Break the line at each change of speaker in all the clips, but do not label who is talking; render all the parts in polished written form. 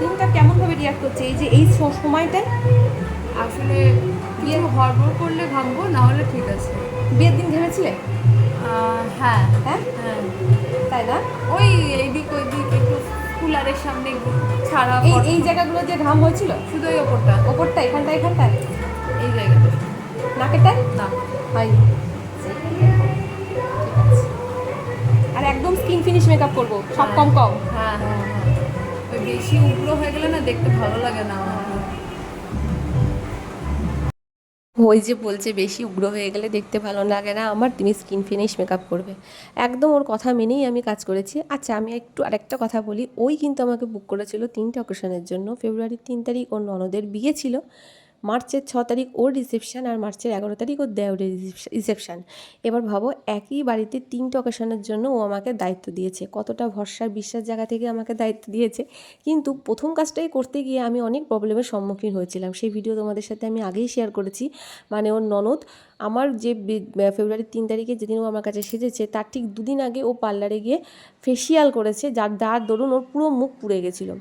দিনটা কেমন ভাবে রিয়াক্ট করছে এই যে এই সময়টায়?
আসলে বিয়ে হড়বড় করলে ভাঙবো, না হলে ঠিক আছে।
বিয়ের দিন ভেবেছিলে?
হ্যাঁ
হ্যাঁ
হ্যাঁ,
তাই না?
ওই এইদিক ওইদিক একটু কুলারের সামনে ছাড়া
এই জায়গাগুলো যে ঘাম হয়েছিল,
শুধু ওই ওপরটা
ওপরটা এখানটায়
এই জায়গাটা
নাকেরটায়
না
হয়নি। ঠিক আছে। আর একদম স্কিন ফিনিশ মেকআপ করবো, সব কম কম।
হ্যাঁ হ্যাঁ হ্যাঁ, ওই বেশি উগ্র হয়ে গেলে না দেখতে ভালো লাগে না আমার।
ওই যে বলছে বেশি উগ্র হয়ে গেলে দেখতে ভালো লাগে না আমার, তুমি স্কিন ফিনিশ মেকআপ করবে। একদম ওর কথা মেনেই আমি কাজ করেছি। আচ্ছা আমি একটু আরেকটা কথা বলি, ওই কিন্তু আমাকে বুক করেছিল 3টে অকেশনের জন্য। ফেব্রুয়ারির 3 তারিখ ওর ননদের বিয়ে ছিল, মার্চের 6 তারিখ ওর রিসেপশান, আর মার্চের 11 তারিখ ওর দেওরের রিসেপশান। এবার ভাবো একই বাড়িতে 3টে অকেশনের জন্য ও আমাকে দায়িত্ব দিয়েছে, কতটা ভরসার বিশ্বাস জায়গা থেকে আমাকে দায়িত্ব দিয়েছে। কিন্তু প্রথম কাজটাই করতে গিয়ে আমি অনেক প্রবলেমের সম্মুখীন হয়েছিলাম, সেই ভিডিও তোমাদের সাথে আমি আগেই শেয়ার করেছি। মানে ওর ননদ আমার যে ফেব্রুয়ারির 3 তারিখে যেদিন ও আমার কাছে সেজেছে তার ঠিক দুদিন আগে ও পার্লারে গিয়ে ফেসিয়াল করেছে, যার দরুন ওর পুরো মুখ পুড়ে গেছিলো।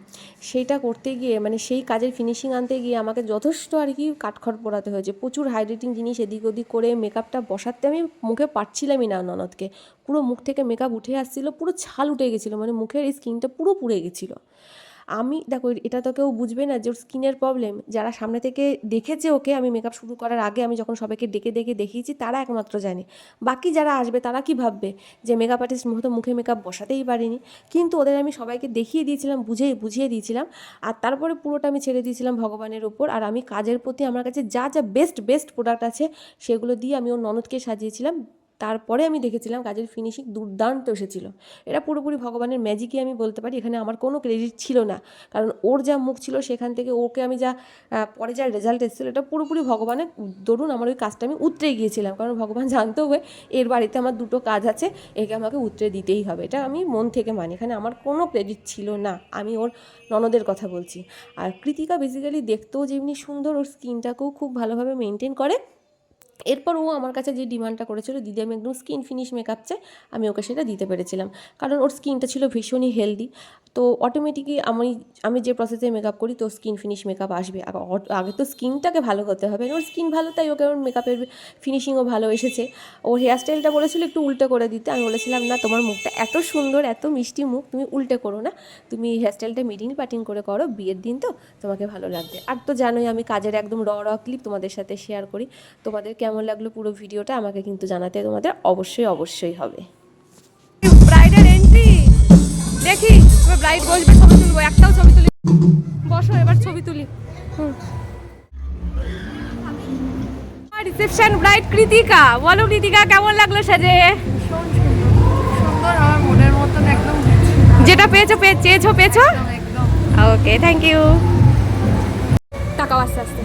সেইটা করতে গিয়ে মানে সেই কাজের ফিনিশিং আনতে গিয়ে আমাকে যথেষ্ট আর কি কাঠখড় পোড়াতে হয়েছে, প্রচুর হাইড্রেটিং জিনিস এদিক ওদিক করে মেকআপটা বসাতে আমি মুখে পারছিলামই না ননদকে। পুরো মুখ থেকে মেকআপ উঠে আসছিলো, পুরো ছাল উঠে গেছিলো, মানে মুখের এই স্কিনটা পুরো পুড়ে গেছিলো। আমি দেখো এটা তো কেউ বুঝবে না যে ওর স্কিনের প্রবলেম, যারা সামনে থেকে দেখেছে ওকে আমি মেকআপ শুরু করার আগে, আমি যখন সবাইকে ডেকে দেখিয়েছি তারা একমাত্র জানে। বাকি যারা আসবে তারা কি ভাববে যে মেকআপ আর্টিস্ট হয়তো মুখে মেকআপ বসাতেই পারিনি। কিন্তু ওদের আমি সবাইকে দেখিয়ে দিয়েছিলাম, বুঝিয়ে দিয়েছিলাম। আর তারপরে পুরোটা আমি ছেড়ে দিয়েছিলাম ভগবানের ওপর। আর আমি কাজের প্রতি আমার কাছে যা বেস্ট প্রোডাক্ট আছে সেগুলো দিয়ে আমি ওর ননদকে সাজিয়েছিলাম। তারপরে আমি দেখেছিলাম কাজের ফিনিশিং দুর্দান্ত এসেছিলো। এটা পুরোপুরি ভগবানের ম্যাজিকই আমি বলতে পারি, এখানে আমার কোনো ক্রেডিট ছিল না। কারণ ওর যা মুখ ছিল সেখান থেকে ওকে আমি যা পরে যা রেজাল্ট এসেছিলো এটা পুরোপুরি ভগবানের দরুন আমার ওই কাজটা আমি উতরে গিয়েছিলাম। কারণ ভগবান জানতে হবে এর বাড়িতে আমার 2টো কাজ আছে, একে আমাকে উতরে দিতেই হবে, এটা আমি মন থেকে মানি। এখানে আমার কোনো ক্রেডিট ছিল না, আমি ওর ননদের কথা বলছি। আর কৃতিকা বেসিক্যালি দেখতেও যেমনি সুন্দর, ওর স্কিনটাকেও খুব ভালোভাবে মেনটেন করে। এরপর ও আমার কাছে যে ডিমান্ডটা করেছিল, দিদি আমি একদম স্কিন ফিনিশ মেকআপ চাই, আমি ওকে সেটা দিতে পেরেছিলাম। কারণ ওর স্কিনটা ছিল ভীষণই হেলদি। তো অটোমেটিকই আমি যে প্রসেসে মেকআপ করি তো স্কিন ফিনিশ মেকআপ আসবে। আগে তো স্কিনটাকে ভালো হতে হবে, ওর স্কিন ভালো তাই ওকে ওর মেকআপের ফিনিশিংও ভালো এসেছে। ওর হেয়ারস্টাইলটা বলেছিল একটু উল্টে করে দিতে, আমি বলেছিলাম না, তোমার মুখটা এত সুন্দর, এত মিষ্টি মুখ, তুমি উল্টে করো না, তুমি হেয়ারস্টাইলটা মিডিল পাটিং করে করো, বিয়ের দিন তো তোমাকে ভালো লাগবে। আর তো জানোই আমি কাজের একদম র ক্লিপ তোমাদের সাথে শেয়ার করি। তোমাদের কেমন লাগলো পুরো ভিডিওটা আমাকে কিন্তু জানাতে তোমাদের অবশ্যই হবে। ব্রাইডের এন্ট্রি দেখি, এবার ব্রাইড বসবে, ছবি তুলবো, একটাও ছবি তুলি। বসো এবার ছবি তুলি। রিসেপশন ব্রাইড কৃতিকা, বলো কৃতিকা কেমন লাগলো সাজে?
সুন্দর, আমার মনের মতন একদম।
যেটা চেয়েছো
একদম
ওকে, থ্যাংক ইউ। টাকাও আস্তে আস্তে